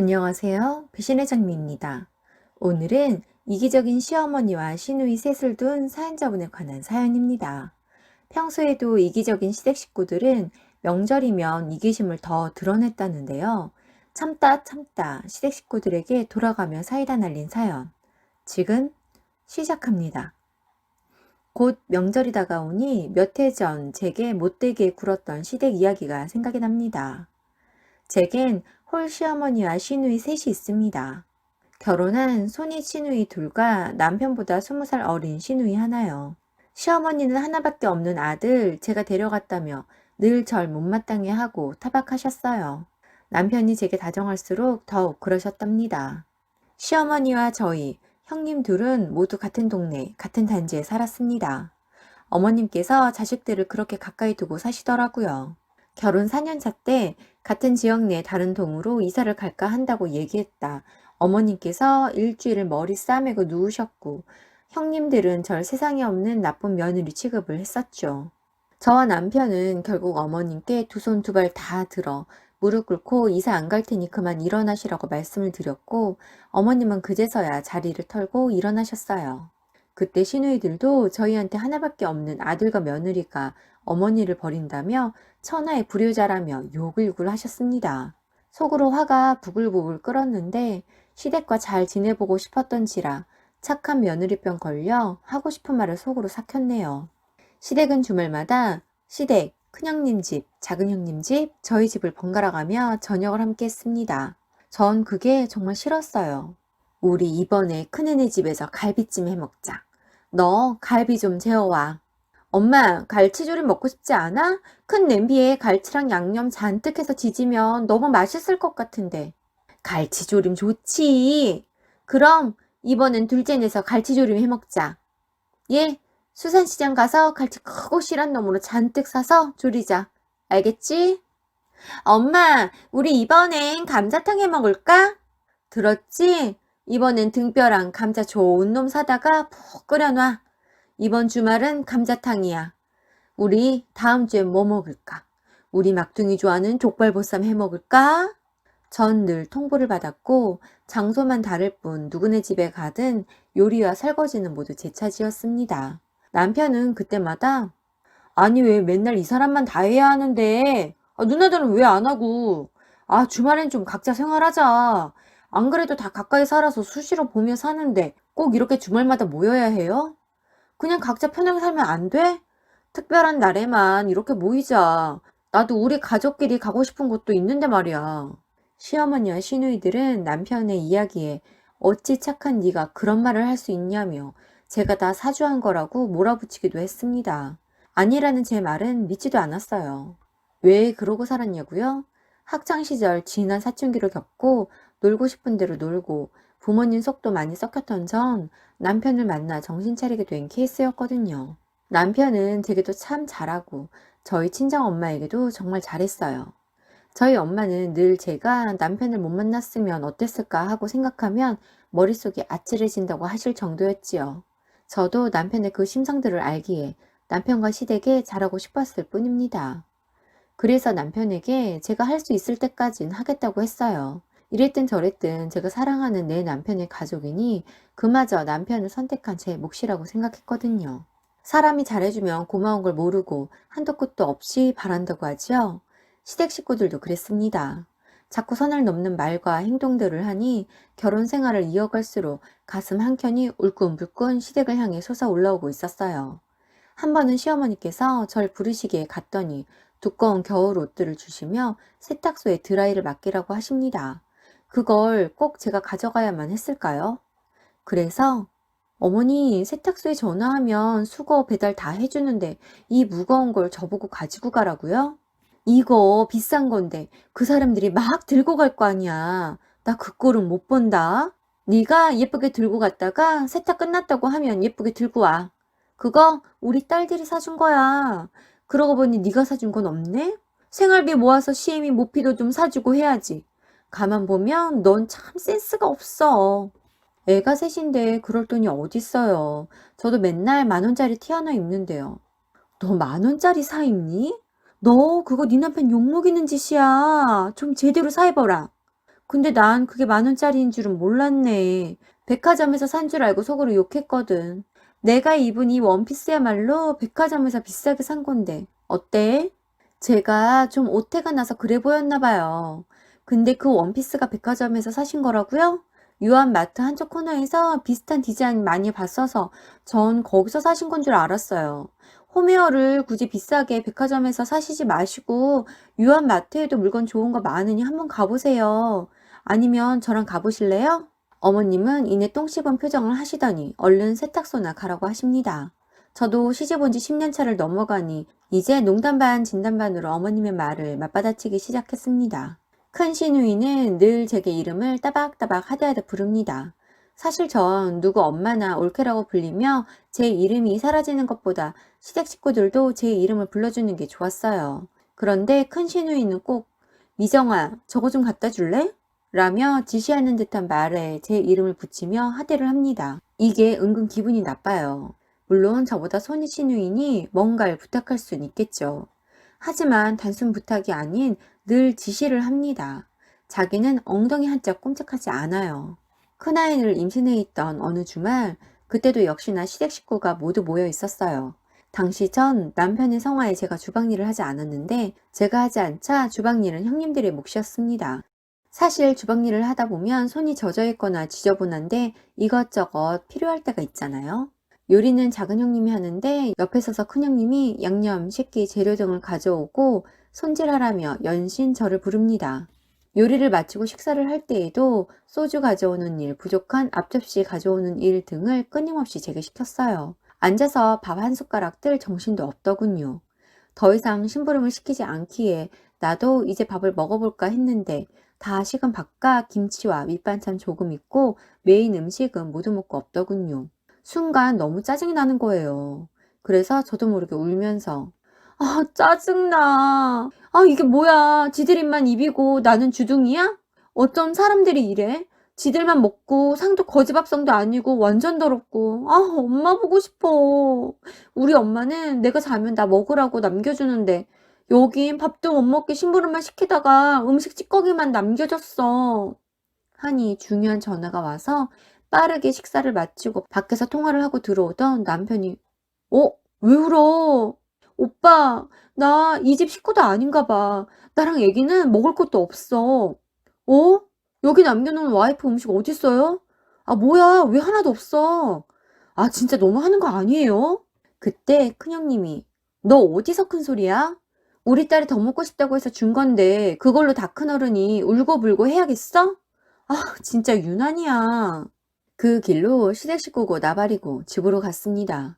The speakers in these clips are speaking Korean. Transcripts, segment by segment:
안녕하세요. 배신의 장미입니다. 오늘은 이기적인 시어머니와 시누이 셋을 둔 사연자분에 관한 사연입니다. 평소에도 이기적인 시댁 식구들은 명절이면 이기심을 더 드러냈다는데요. 참다 참다 시댁 식구들에게 돌아가며 사이다 날린 사연. 지금 시작합니다. 곧 명절이 다가오니 몇 해 전 제게 못되게 굴었던 시댁 이야기가 생각이 납니다. 제겐 홀 시어머니와 시누이 셋이 있습니다. 결혼한 손이 시누이 둘과 남편보다 20살 어린 시누이 하나요. 시어머니는 하나밖에 없는 아들 제가 데려갔다며 늘 절 못마땅해 하고 타박하셨어요. 남편이 제게 다정할수록 더욱 그러셨답니다. 시어머니와 저희, 형님 둘은 모두 같은 동네, 같은 단지에 살았습니다. 어머님께서 자식들을 그렇게 가까이 두고 사시더라고요. 결혼 4년차 때 같은 지역 내 다른 동으로 이사를 갈까 한다고 얘기했다. 어머님께서 일주일을 머리 싸매고 누우셨고 형님들은 절 세상에 없는 나쁜 며느리 취급을 했었죠. 저와 남편은 결국 어머님께 두 손 두 발 다 들어 무릎 꿇고 이사 안 갈 테니 그만 일어나시라고 말씀을 드렸고 어머님은 그제서야 자리를 털고 일어나셨어요. 그때 시누이들도 저희한테 하나밖에 없는 아들과 며느리가 어머니를 버린다며 천하의 불효자라며 욕을 하셨습니다. 속으로 화가 부글부글 끓었는데 시댁과 잘 지내보고 싶었던지라 착한 며느리병 걸려 하고 싶은 말을 속으로 삭혔네요. 시댁은 주말마다 시댁, 큰형님 집, 작은형님 집, 저희 집을 번갈아 가며 저녁을 함께 했습니다. 전 그게 정말 싫었어요. 우리 이번에 큰애네 집에서 갈비찜 해 먹자. 너 갈비 좀 재워와. 엄마, 갈치조림 먹고 싶지 않아? 큰 냄비에 갈치랑 양념 잔뜩 해서 지지면 너무 맛있을 것 같은데. 갈치조림 좋지. 그럼 이번엔 둘째 내서 갈치조림 해 먹자. 예, 수산시장 가서 갈치 크고 실한 놈으로 잔뜩 사서 조리자. 알겠지? 엄마, 우리 이번엔 감자탕 해 먹을까? 들었지? 이번엔 등뼈랑 감자 좋은 놈 사다가 푹 끓여놔. 이번 주말은 감자탕이야. 우리 다음 주엔 뭐 먹을까? 우리 막둥이 좋아하는 족발보쌈 해 먹을까? 전 늘 통보를 받았고 장소만 다를 뿐 누구네 집에 가든 요리와 설거지는 모두 제 차지였습니다. 남편은 그때마다 아니 왜 맨날 이 사람만 다 해야 하는데 누나들은 왜 안 하고 주말엔 좀 각자 생활하자. 안 그래도 다 가까이 살아서 수시로 보며 사는데 꼭 이렇게 주말마다 모여야 해요? 그냥 각자 편하게 살면 안 돼? 특별한 날에만 이렇게 모이자. 나도 우리 가족끼리 가고 싶은 곳도 있는데 말이야. 시어머니와 시누이들은 남편의 이야기에 어찌 착한 네가 그런 말을 할 수 있냐며 제가 다 사주한 거라고 몰아붙이기도 했습니다. 아니라는 제 말은 믿지도 않았어요. 왜 그러고 살았냐고요? 학창시절 진한 사춘기를 겪고 놀고 싶은 대로 놀고 부모님 속도 많이 썩혔던 전 남편을 만나 정신 차리게 된 케이스였거든요. 남편은 제게도 참 잘하고 저희 친정엄마에게도 정말 잘했어요. 저희 엄마는 늘 제가 남편을 못 만났으면 어땠을까 하고 생각하면 머릿속이 아찔해진다고 하실 정도였지요. 저도 남편의 그 심성들을 알기에 남편과 시댁에 잘하고 싶었을 뿐입니다. 그래서 남편에게 제가 할 수 있을 때까진 하겠다고 했어요. 이랬든 저랬든 제가 사랑하는 내 남편의 가족이니 그마저 남편을 선택한 제 몫이라고 생각했거든요. 사람이 잘해주면 고마운 걸 모르고 한도 끝도 없이 바란다고 하지요. 시댁 식구들도 그랬습니다. 자꾸 선을 넘는 말과 행동들을 하니 결혼 생활을 이어갈수록 가슴 한켠이 울끈불끈 시댁을 향해 솟아 올라오고 있었어요. 한 번은 시어머니께서 절 부르시기에 갔더니 두꺼운 겨울 옷들을 주시며 세탁소에 드라이를 맡기라고 하십니다. 그걸 꼭 제가 가져가야만 했을까요? 그래서 어머니 세탁소에 전화하면 수거 배달 다 해주는데 이 무거운 걸 저보고 가지고 가라고요? 이거 비싼 건데 그 사람들이 막 들고 갈 거 아니야. 나 그 꼴은 못 본다. 네가 예쁘게 들고 갔다가 세탁 끝났다고 하면 예쁘게 들고 와. 그거 우리 딸들이 사준 거야. 그러고 보니 네가 사준 건 없네? 생활비 모아서 시애미 모피도 좀 사주고 해야지. 가만 보면 넌 참 센스가 없어. 애가 셋인데 그럴 돈이 어딨어요. 저도 맨날 10,000원짜리 티 하나 입는데요. 너 10,000원짜리 사 입니? 너 그거 네 남편 욕먹이는 짓이야. 좀 제대로 사 입어라. 근데 난 그게 10,000원짜리인 줄은 몰랐네. 백화점에서 산 줄 알고 속으로 욕했거든. 내가 입은 이 원피스야말로 백화점에서 비싸게 산 건데. 어때? 제가 좀 오태가 나서 그래 보였나 봐요. 근데 그 원피스가 백화점에서 사신 거라고요? 유한마트 한쪽 코너에서 비슷한 디자인 많이 봤어서 전 거기서 사신 건 줄 알았어요. 홈웨어를 굳이 비싸게 백화점에서 사시지 마시고 유한마트에도 물건 좋은 거 많으니 한번 가보세요. 아니면 저랑 가보실래요? 어머님은 이내 똥 씹은 표정을 하시더니 얼른 세탁소나 가라고 하십니다. 저도 시집 온 지 10년 차를 넘어가니 이제 농담 반 진담 반으로 어머님의 말을 맞받아치기 시작했습니다. 큰 시누이는 늘 제게 이름을 따박따박 하대하듯 부릅니다. 사실 전 누구 엄마나 올케라고 불리며 제 이름이 사라지는 것보다 시댁 식구들도 제 이름을 불러주는 게 좋았어요. 그런데 큰 시누이는 꼭 미정아, 저거 좀 갖다 줄래? 라며 지시하는 듯한 말에 제 이름을 붙이며 하대를 합니다. 이게 은근 기분이 나빠요. 물론 저보다 손이 시누이니 뭔가를 부탁할 수는 있겠죠. 하지만 단순 부탁이 아닌 늘 지시를 합니다. 자기는 엉덩이 한짝 꼼짝하지 않아요. 큰아이를 임신해 있던 어느 주말, 그때도 역시나 시댁 식구가 모두 모여 있었어요. 당시 전 남편의 성화에 제가 주방일을 하지 않았는데 제가 하지 않자 주방일은 형님들의 몫이었습니다. 사실 주방일을 하다 보면 손이 젖어 있거나 지저분한데 이것저것 필요할 때가 있잖아요. 요리는 작은 형님이 하는데 옆에 서서 큰 형님이 양념, 식기, 재료 등을 가져오고 손질하라며 연신 저를 부릅니다. 요리를 마치고 식사를 할 때에도 소주 가져오는 일, 부족한 앞접시 가져오는 일 등을 끊임없이 제게 시켰어요. 앉아서 밥 한 숟가락 뜰 정신도 없더군요. 더 이상 심부름을 시키지 않기에 나도 이제 밥을 먹어볼까 했는데 다 식은 밥과 김치와 밑반찬 조금 있고 메인 음식은 모두 먹고 없더군요. 순간 너무 짜증이 나는 거예요. 그래서 저도 모르게 울면서 아, 짜증나. 아, 이게 뭐야. 지들 입만 입이고 나는 주둥이야? 어쩜 사람들이 이래? 지들만 먹고 상도 거지밥상도 아니고 완전 더럽고. 아, 엄마 보고 싶어. 우리 엄마는 내가 자면 나 먹으라고 남겨주는데 여긴 밥도 못 먹게 심부름만 시키다가 음식 찌꺼기만 남겨줬어. 하니 중요한 전화가 와서 빠르게 식사를 마치고 밖에서 통화를 하고 들어오던 남편이 어? 왜 울어? 오빠, 나 이 집 식구도 아닌가 봐. 나랑 애기는 먹을 것도 없어. 어? 여기 남겨놓은 와이프 음식 어딨어요? 아, 뭐야, 왜 하나도 없어? 아, 진짜 너무 하는 거 아니에요? 그때 큰형님이 너 어디서 큰 소리야? 우리 딸이 더 먹고 싶다고 해서 준 건데 그걸로 다 큰 어른이 울고불고 해야겠어? 아, 진짜 유난이야. 그 길로 시댁 식구고 나발이고 집으로 갔습니다.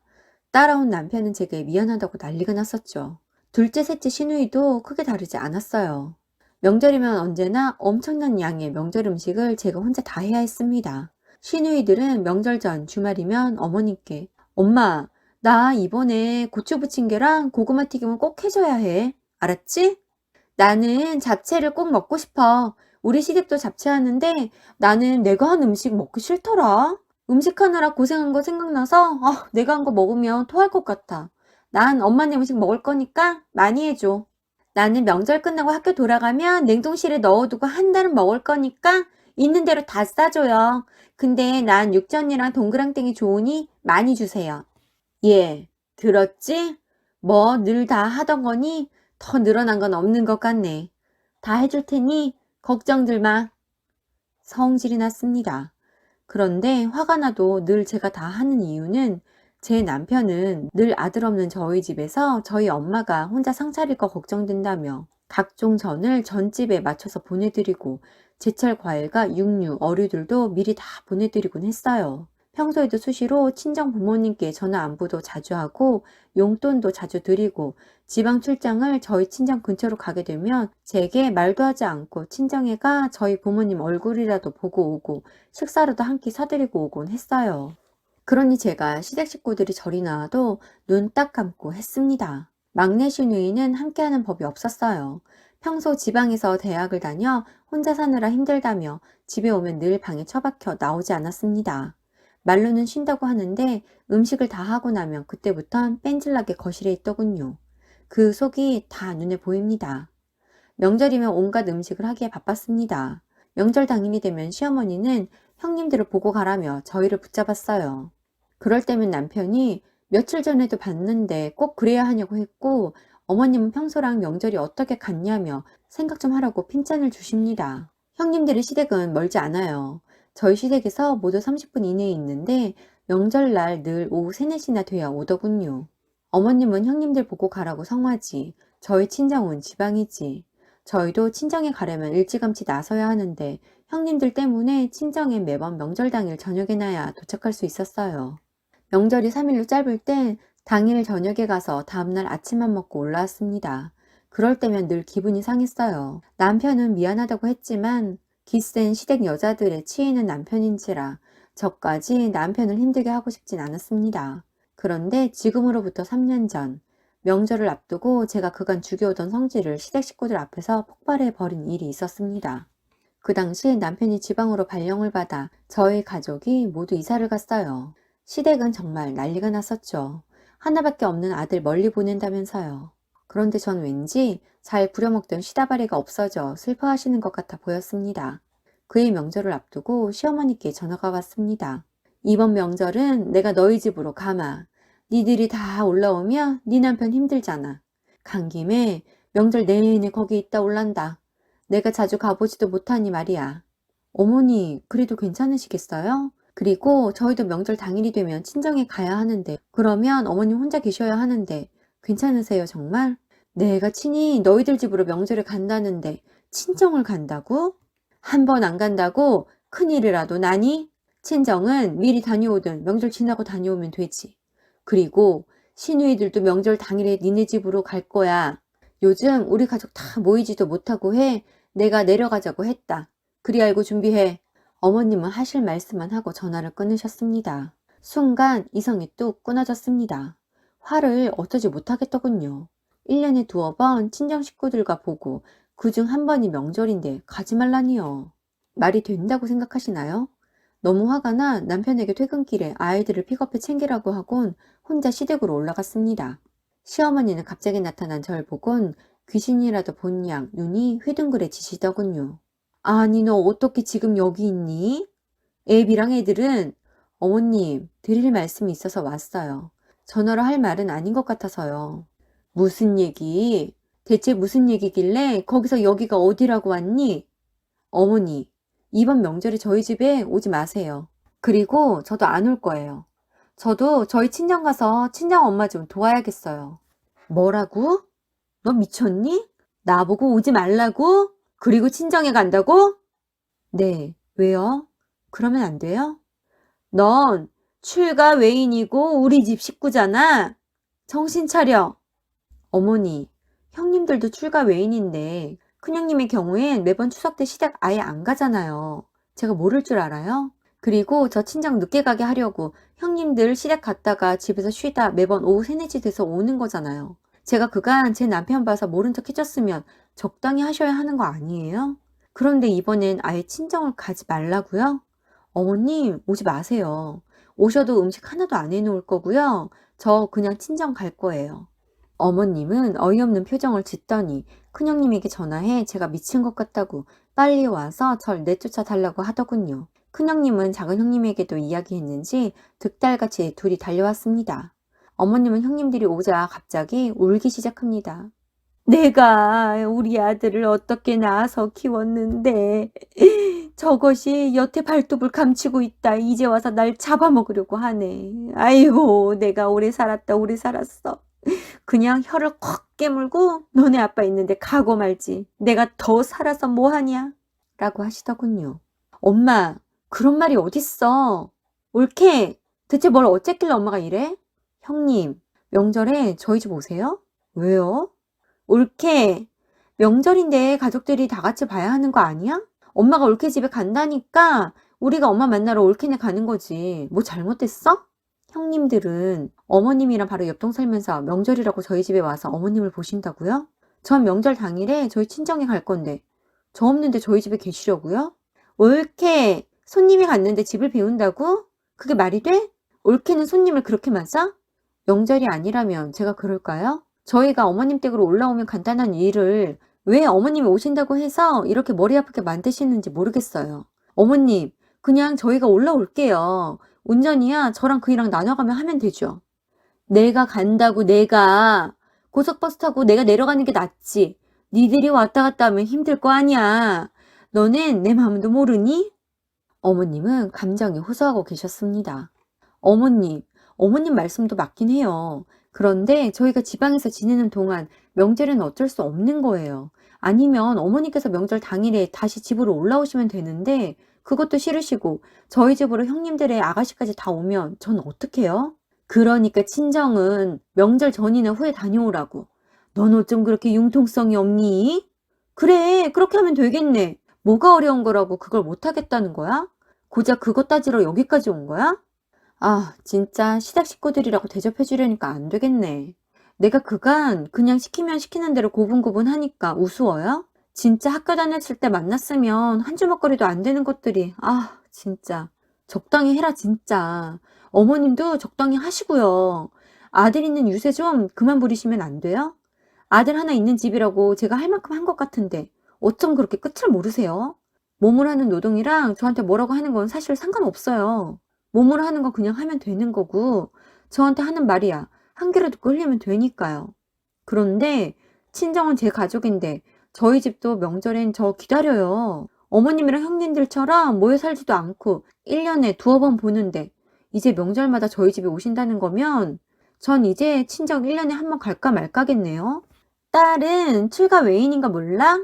따라온 남편은 제게 미안하다고 난리가 났었죠. 둘째, 셋째 시누이도 크게 다르지 않았어요. 명절이면 언제나 엄청난 양의 명절 음식을 제가 혼자 다 해야 했습니다. 시누이들은 명절 전 주말이면 어머님께 엄마, 나 이번에 고추 부침개랑 고구마 튀김은 꼭 해줘야 해. 알았지? 나는 잡채를 꼭 먹고 싶어. 우리 시댁도 잡채하는데 나는 내가 한 음식 먹기 싫더라. 음식하느라 고생한 거 생각나서 내가 한 거 먹으면 토할 것 같아. 난 엄마네 음식 먹을 거니까 많이 해줘. 나는 명절 끝나고 학교 돌아가면 냉동실에 넣어두고 한 달은 먹을 거니까 있는 대로 다 싸줘요. 근데 난 육지 언니랑 동그랑땡이 좋으니 많이 주세요. 예, 들었지? 뭐 늘 다 하던 거니 더 늘어난 건 없는 것 같네. 다 해줄 테니 걱정들 마. 성질이 났습니다. 그런데 화가 나도 늘 제가 다 하는 이유는 제 남편은 늘 아들 없는 저희 집에서 저희 엄마가 혼자 상 차릴 거 걱정된다며 각종 전을 전집에 맞춰서 보내드리고 제철 과일과 육류, 어류들도 미리 다 보내드리곤 했어요. 평소에도 수시로 친정 부모님께 전화 안부도 자주 하고 용돈도 자주 드리고 지방 출장을 저희 친정 근처로 가게 되면 제게 말도 하지 않고 친정에 가 저희 부모님 얼굴이라도 보고 오고 식사라도 한 끼 사드리고 오곤 했어요. 그러니 제가 시댁 식구들이 절이 나와도 눈 딱 감고 했습니다. 막내 시누이는 함께하는 법이 없었어요. 평소 지방에서 대학을 다녀 혼자 사느라 힘들다며 집에 오면 늘 방에 처박혀 나오지 않았습니다. 말로는 쉰다고 하는데 음식을 다 하고 나면 그때부턴 뺀질나게 거실에 있더군요. 그 속이 다 눈에 보입니다. 명절이면 온갖 음식을 하기에 바빴습니다. 명절 당일이 되면 시어머니는 형님들을 보고 가라며 저희를 붙잡았어요. 그럴 때면 남편이 며칠 전에도 봤는데 꼭 그래야 하냐고 했고, 어머님은 평소랑 명절이 어떻게 같냐며 생각 좀 하라고 핀잔을 주십니다. 형님들의 시댁은 멀지 않아요. 저희 시댁에서 모두 30분 이내에 있는데 명절날 늘 오후 3, 4시나 돼야 오더군요. 어머님은 형님들 보고 가라고 성화지, 저희 친정은 지방이지. 저희도 친정에 가려면 일찌감치 나서야 하는데 형님들 때문에 친정에 매번 명절 당일 저녁에나야 도착할 수 있었어요. 명절이 3일로 짧을 땐 당일 저녁에 가서 다음날 아침만 먹고 올라왔습니다. 그럴 때면 늘 기분이 상했어요. 남편은 미안하다고 했지만 기센 시댁 여자들의 치이는 남편인지라 저까지 남편을 힘들게 하고 싶진 않았습니다. 그런데 지금으로부터 3년 전 명절을 앞두고 제가 그간 죽여오던 성질을 시댁 식구들 앞에서 폭발해 버린 일이 있었습니다. 그 당시 남편이 지방으로 발령을 받아 저희 가족이 모두 이사를 갔어요. 시댁은 정말 난리가 났었죠. 하나밖에 없는 아들 멀리 보낸다면서요. 그런데 전 왠지 잘 부려먹던 시다바리가 없어져 슬퍼하시는 것 같아 보였습니다. 그의 명절을 앞두고 시어머니께 전화가 왔습니다. 이번 명절은 내가 너희 집으로 가마. 니들이 다 올라오면 네 남편 힘들잖아. 간 김에 명절 내내 거기 있다 올란다. 내가 자주 가보지도 못하니 말이야. 어머니, 그래도 괜찮으시겠어요? 그리고 저희도 명절 당일이 되면 친정에 가야 하는데, 그러면 어머님 혼자 계셔야 하는데 괜찮으세요 정말? 내가 친히 너희들 집으로 명절에 간다는데 친정을 간다고? 한 번 안 간다고 큰일이라도 나니? 친정은 미리 다녀오든 명절 지나고 다녀오면 되지. 그리고 시누이들도 명절 당일에 니네 집으로 갈 거야. 요즘 우리 가족 다 모이지도 못하고 해. 내가 내려가자고 했다. 그리 알고 준비해. 어머님은 하실 말씀만 하고 전화를 끊으셨습니다. 순간 이성이 뚝 끊어졌습니다. 화를 어쩌지 못하겠더군요. 1년에 2번 친정 식구들과 보고 그중 한 번이 명절인데 가지 말라니요. 말이 된다고 생각하시나요? 너무 화가 나 남편에게 퇴근길에 아이들을 픽업해 챙기라고 하곤 혼자 시댁으로 올라갔습니다. 시어머니는 갑자기 나타난 절 보곤 귀신이라도 본 양 눈이 휘둥그레지시더군요. 아니 너 어떻게 지금 여기 있니? 애비랑 애들은 어머님 드릴 말씀이 있어서 왔어요. 전화로 할 말은 아닌 것 같아서요. 무슨 얘기? 대체 무슨 얘기길래 거기서 여기가 어디라고 왔니? 어머니, 이번 명절에 저희 집에 오지 마세요. 그리고 저도 안 올 거예요. 저도 저희 친정 가서 친정 엄마 좀 도와야겠어요. 뭐라고? 너 미쳤니? 나보고 오지 말라고? 그리고 친정에 간다고? 네, 왜요? 그러면 안 돼요? 넌 출가 외인이고 우리 집 식구잖아. 정신 차려. 어머니, 형님들도 출가 외인인데 큰형님의 경우엔 매번 추석 때 시댁 아예 안 가잖아요. 제가 모를 줄 알아요? 그리고 저 친정 늦게 가게 하려고 형님들 시댁 갔다가 집에서 쉬다 매번 오후 3, 4시 돼서 오는 거잖아요. 제가 그간 제 남편 봐서 모른 척 해줬으면 적당히 하셔야 하는 거 아니에요? 그런데 이번엔 아예 친정을 가지 말라고요? 어머님, 오지 마세요. 오셔도 음식 하나도 안 해놓을 거고요. 저 그냥 친정 갈 거예요. 어머님은 어이없는 표정을 짓더니 큰형님에게 전화해 제가 미친 것 같다고 빨리 와서 절 내쫓아 달라고 하더군요. 큰형님은 작은형님에게도 이야기했는지 득달같이 둘이 달려왔습니다. 어머님은 형님들이 오자 갑자기 울기 시작합니다. 내가 우리 아들을 어떻게 낳아서 키웠는데 저것이 여태 발톱을 감추고 있다. 이제 와서 날 잡아먹으려고 하네. 아이고 내가 오래 살았다 오래 살았어. 그냥 혀를 콱 깨물고 너네 아빠 있는데 가고 말지. 내가 더 살아서 뭐하냐? 라고 하시더군요. 엄마 그런 말이 어딨어. 옳게 대체 뭘 어쨌길래 엄마가 이래? 형님 명절에 저희 집 오세요? 왜요? 옳게 명절인데 가족들이 다 같이 봐야 하는 거 아니야? 엄마가 옳게 집에 간다니까 우리가 엄마 만나러 옳게네 가는 거지. 뭐 잘못됐어? 형님들은 어머님이랑 바로 옆동 살면서 명절이라고 저희 집에 와서 어머님을 보신다고요? 전 명절 당일에 저희 친정에 갈 건데 저 없는데 저희 집에 계시려고요? 옳게 손님이 갔는데 집을 비운다고? 그게 말이 돼? 옳게는 손님을 그렇게 맞아? 명절이 아니라면 제가 그럴까요? 저희가 어머님 댁으로 올라오면 간단한 일을 왜 어머님이 오신다고 해서 이렇게 머리 아프게 만드시는지 모르겠어요. 어머님, 그냥 저희가 올라올게요. 운전이야 저랑 그이랑 나눠가며 하면 되죠. 내가 간다고 내가. 고속버스 타고 내가 내려가는 게 낫지. 니들이 왔다 갔다 하면 힘들 거 아니야. 너넨 내 마음도 모르니? 어머님은 감정이 호소하고 계셨습니다. 어머님, 어머님 말씀도 맞긴 해요. 그런데 저희가 지방에서 지내는 동안 명절에는 어쩔 수 없는 거예요. 아니면 어머니께서 명절 당일에 다시 집으로 올라오시면 되는데 그것도 싫으시고 저희 집으로 형님들의 아가씨까지 다 오면 전 어떡해요? 그러니까 친정은 명절 전이나 후에 다녀오라고. 넌 어쩜 그렇게 융통성이 없니? 그래, 그렇게 하면 되겠네. 뭐가 어려운 거라고 그걸 못하겠다는 거야? 고작 그것 따지러 여기까지 온 거야? 아, 진짜 시댁 식구들이라고 대접해 주려니까 안 되겠네. 내가 그간 그냥 시키면 시키는 대로 고분고분 하니까 우스워요? 진짜 학교 다녔을 때 만났으면 한 주먹거리도 안 되는 것들이, 아, 진짜. 적당히 해라, 진짜. 어머님도 적당히 하시고요. 아들 있는 유세 좀 그만 부리시면 안 돼요? 아들 하나 있는 집이라고 제가 할 만큼 한 것 같은데 어쩜 그렇게 끝을 모르세요? 몸으로 하는 노동이랑 저한테 뭐라고 하는 건 사실 상관없어요. 몸으로 하는 건 그냥 하면 되는 거고 저한테 하는 말이야 한 귀로 듣고 흘리면 되니까요. 그런데 친정은 제 가족인데 저희 집도 명절엔 저 기다려요. 어머님이랑 형님들처럼 모여 살지도 않고 1년에 두어 번 보는데 이제 명절마다 저희 집에 오신다는 거면 전 이제 친정 1년에 한 번 갈까 말까겠네요. 딸은 출가 외인인가 몰라?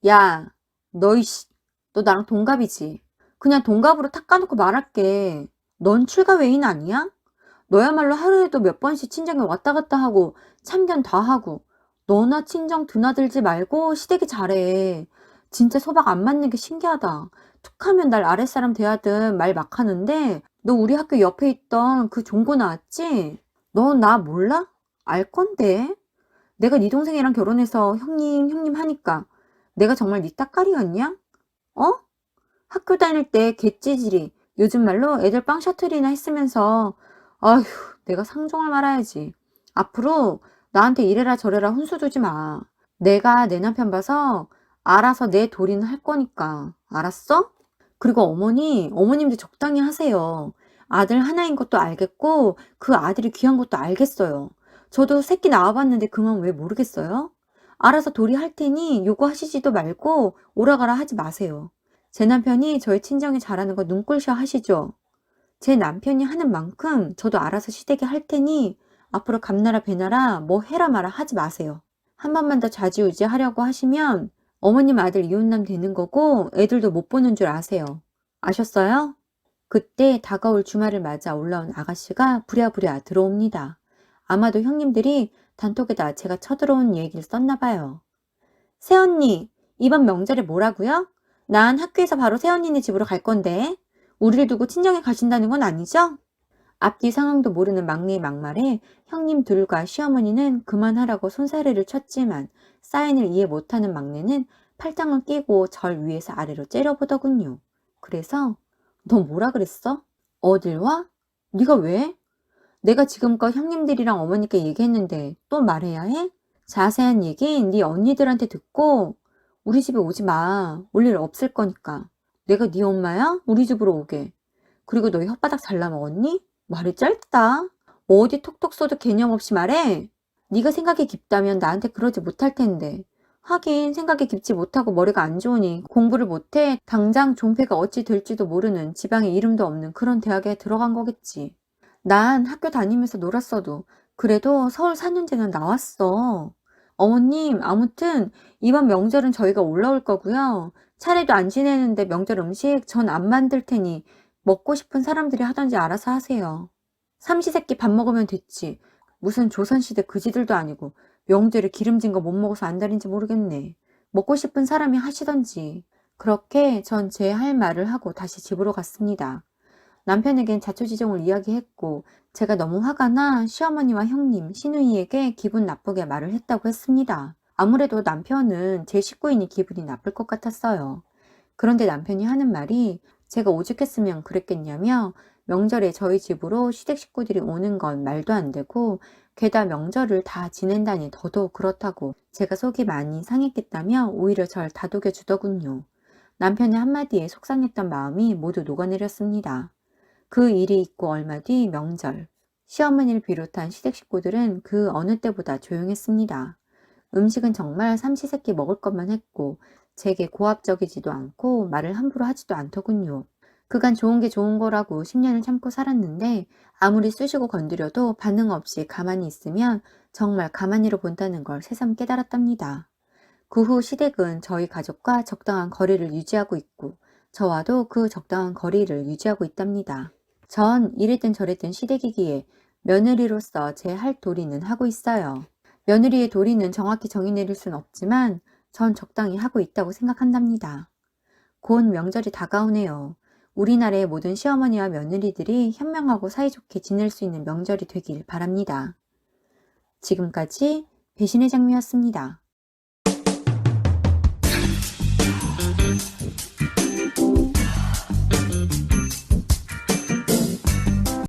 야, 너 이씨, 너 나랑 동갑이지? 그냥 동갑으로 탁 까놓고 말할게. 넌 출가 외인 아니야? 너야말로 하루에도 몇 번씩 친정에 왔다 갔다 하고 참견 다 하고 너나 친정 드나들지 말고 시댁이 잘해. 진짜 소박 안 맞는 게 신기하다. 툭하면 날 아랫사람 대하든 말 막 하는데 너 우리 학교 옆에 있던 그 종고 나왔지? 너 나 몰라? 알 건데. 내가 네 동생이랑 결혼해서 형님 형님 하니까 내가 정말 네 따까리였냐? 어? 학교 다닐 때 개찌질이 요즘 말로 애들 빵 셔틀이나 했으면서 아휴 내가 상종을 말아야지. 앞으로 나한테 이래라 저래라 훈수 두지 마. 내가 내 남편 봐서 알아서 내 도리는 할 거니까. 알았어? 그리고 어머님도 적당히 하세요. 아들 하나인 것도 알겠고 그 아들이 귀한 것도 알겠어요. 저도 새끼 낳아봤는데 그만 왜 모르겠어요? 알아서 도리할 테니 요구하시지도 말고 오라가라 하지 마세요. 제 남편이 저희 친정에 잘하는 거 눈꼴셔 하시죠? 제 남편이 하는 만큼 저도 알아서 시댁에 할 테니 앞으로 감나라 배나라 뭐 해라 마라 하지 마세요. 한 번만 더 좌지우지 하려고 하시면 어머님 아들 이혼남 되는 거고 애들도 못 보는 줄 아세요. 아셨어요? 그때 다가올 주말을 맞아 올라온 아가씨가 부랴부랴 들어옵니다. 아마도 형님들이 단톡에다 제가 쳐들어온 얘기를 썼나 봐요. 새언니, 이번 명절에 뭐라고요? 난 학교에서 바로 새언니네 집으로 갈 건데 우리를 두고 친정에 가신다는 건 아니죠? 앞뒤 상황도 모르는 막내의 막말에 형님 둘과 시어머니는 그만하라고 손사래를 쳤지만 사인을 이해 못하는 막내는 팔짱을 끼고 절 위에서 아래로 째려보더군요. 그래서 너 뭐라 그랬어? 어딜 와? 네가 왜? 내가 지금껏 형님들이랑 어머니께 얘기했는데 또 말해야 해? 자세한 얘기 네 언니들한테 듣고 우리 집에 오지 마. 올 일 없을 거니까. 내가 네 엄마야? 우리 집으로 오게. 그리고 너희 혓바닥 잘라먹었니? 말이 짧다. 어디 톡톡 쏘도 개념 없이 말해? 네가 생각이 깊다면 나한테 그러지 못할 텐데. 하긴 생각이 깊지 못하고 머리가 안 좋으니 공부를 못해 당장 존폐가 어찌 될지도 모르는 지방에 이름도 없는 그런 대학에 들어간 거겠지. 난 학교 다니면서 놀았어도 그래도 서울 4년제는 나왔어. 어머님, 아무튼 이번 명절은 저희가 올라올 거고요. 차례도 안 지내는데 명절 음식 전 안 만들 테니 먹고 싶은 사람들이 하던지 알아서 하세요. 삼시세끼 밥 먹으면 됐지. 무슨 조선시대 그지들도 아니고 명절에 기름진 거 못 먹어서 안달인지 모르겠네. 먹고 싶은 사람이 하시던지. 그렇게 전 제 할 말을 하고 다시 집으로 갔습니다. 남편에겐 자초지종을 이야기했고 제가 너무 화가 나 시어머니와 형님, 시누이에게 기분 나쁘게 말을 했다고 했습니다. 아무래도 남편은 제 식구이니 기분이 나쁠 것 같았어요. 그런데 남편이 하는 말이 제가 오죽했으면 그랬겠냐며 명절에 저희 집으로 시댁 식구들이 오는 건 말도 안 되고 게다 명절을 다 지낸다니 더더욱 그렇다고 제가 속이 많이 상했겠다며 오히려 절 다독여 주더군요. 남편의 한마디에 속상했던 마음이 모두 녹아내렸습니다. 그 일이 있고 얼마 뒤 명절, 시어머니를 비롯한 시댁 식구들은 그 어느 때보다 조용했습니다. 음식은 정말 삼시세끼 먹을 것만 했고 제게 고압적이지도 않고 말을 함부로 하지도 않더군요. 그간 좋은 게 좋은 거라고 10년을 참고 살았는데 아무리 쑤시고 건드려도 반응 없이 가만히 있으면 정말 가만히로 본다는 걸 새삼 깨달았답니다. 그 후 시댁은 저희 가족과 적당한 거리를 유지하고 있고 저와도 그 적당한 거리를 유지하고 있답니다. 전 이랬든 저랬든 시댁이기에 며느리로서 제 할 도리는 하고 있어요. 며느리의 도리는 정확히 정의 내릴 순 없지만 전 적당히 하고 있다고 생각한답니다. 곧 명절이 다가오네요. 우리나라의 모든 시어머니와 며느리들이 현명하고 사이좋게 지낼 수 있는 명절이 되길 바랍니다. 지금까지 배신의 장미였습니다.